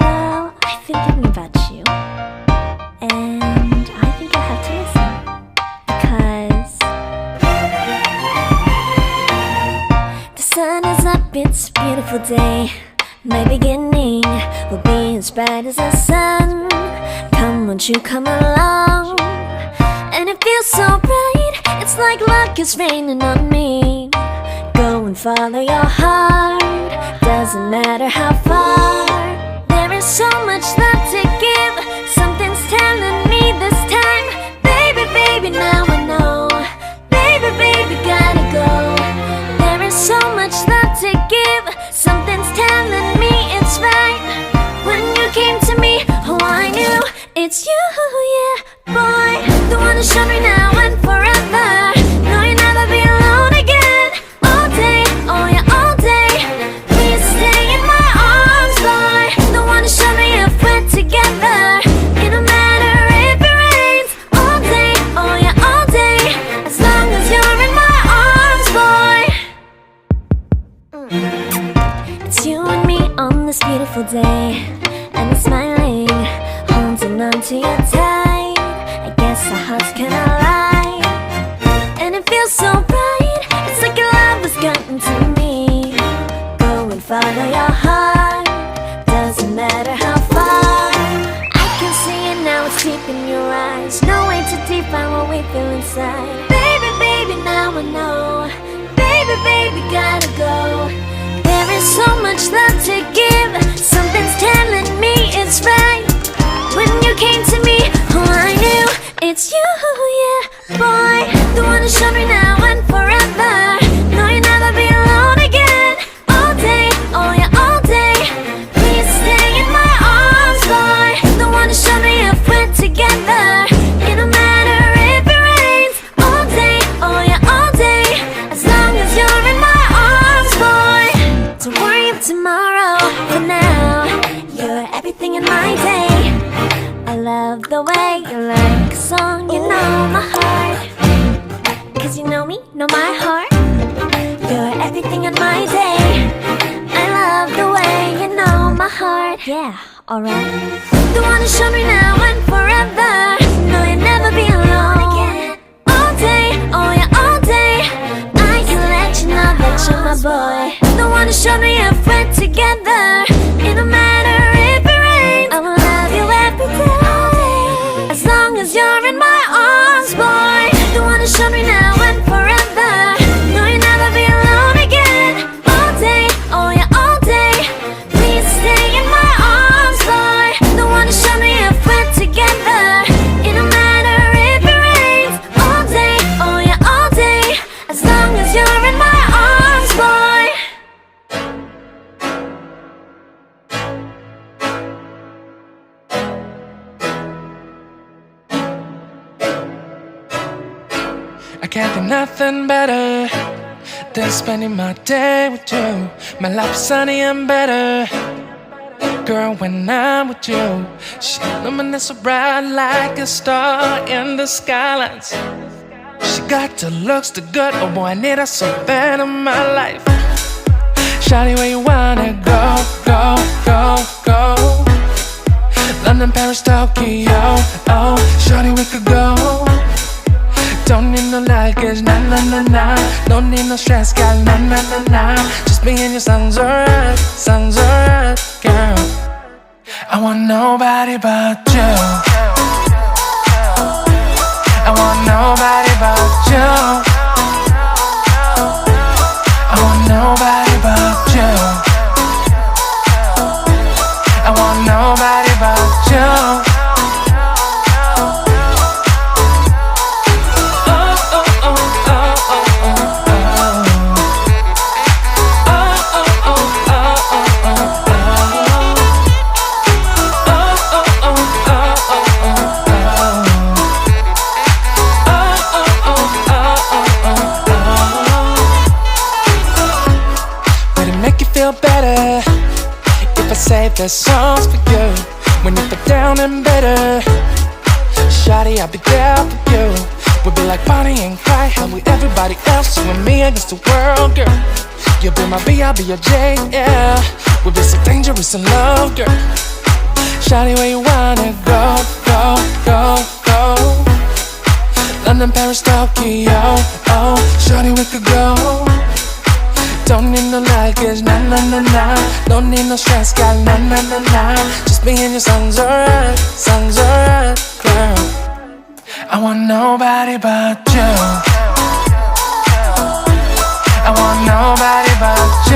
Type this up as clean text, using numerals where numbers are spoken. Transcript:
Well, I've been thinking about you, and I think I have to listen. Because the sun is up, it's a beautiful day. My beginning will be as bright as the sun. Come, won't you come along? And it feels so bright, it's like luck is raining on me. Go and follow your heart, doesn't matter how far. There is so much love to give, something's telling me this time. Baby, baby, now I know. Baby, baby, gotta go. There is so much love to give, something's telling me it's right. When you came to me, oh I knew it's you, yeah, boy. The one who showed me now and forever. No, you'll never be alone again. All day, oh yeah, all day. Please stay in my arms, boy. The one who showed me if we're together. It don't matter if it rains. All day, oh yeah, all day. As long as you're in my arms, boy. It's you and me on this beautiful day, and we're smiling, holding on to you tight. I guess our hearts cannot lie, and it feels so bright. It's like your love has gotten to me. Go and follow your heart, doesn't matter how far. I can see it now, it's deep in your eyes. No way to define what we feel inside. Baby, baby, now I know. Baby, baby, gotta go. There is so much love to give, something's telling me it's right. When you came to me, oh I knew it's you, yeah, boy. The one who showed me now and forever. No, you'll never be alone again. All day, oh yeah, all day. Please stay in my arms, boy. The one who showed me if we're together. It don't matter if it rains. All day, oh yeah, all day. As long as you're in my arms, boy. Don't worry of tomorrow, for now you're everything in my day. I love the way you like a song, you know my heart. Cause you know me, know my heart. You're everything in my day. I love the way you know my heart. Yeah, alright. The one who showed me now and forever. No, you'll never be alone again. All day, oh yeah, all day. I can let you know that you're my boy. The one who showed me if we're together. It don't matter if it rains. I will love you every day. As long as you're in my arms, boy. The one who showed me now and forever. No, you'll never be alone again. All day, oh yeah, all day. Please stay in my arms, boy. The one who showed me if we're together. It don't matter if it rains. All day, oh yeah, all day. As long as you're in my arms, boy. I can't think nothing better than spending my day with you. My life is sunny and better, girl, when I'm with you. She luminous so bright like a star in the skylines. She got the looks, the good, oh boy, I need her so bad in my life. Shawty, where you wanna go, go, go, go? London, Paris, Tokyo, oh, shawty, we could go. Don't need no luggage, nah, nah, nah, nah. Don't need no stress, girl, nah, nah, nah, nah. Just me and you sounds alright, girl. I want nobody but you. I want nobody but you. I want nobody but you. I want nobody but you. Save the songs for you when you feel down and bitter. Shawty, I'll be there for you. We'll be like Bonnie and Clyde, how we everybody else, you and me against the world, girl. You'll be my B, I'll be your J, yeah. dangerous in love, girl. Shawty, where you wanna go, go, go, go? London, Paris, Tokyo, oh. Shawty, we could go. Don't need no luggage, nah, nah, nah, nah. Don't need no stress, got nah, nah, nah, nah. Just me and your songs alright, girl. I want nobody but you.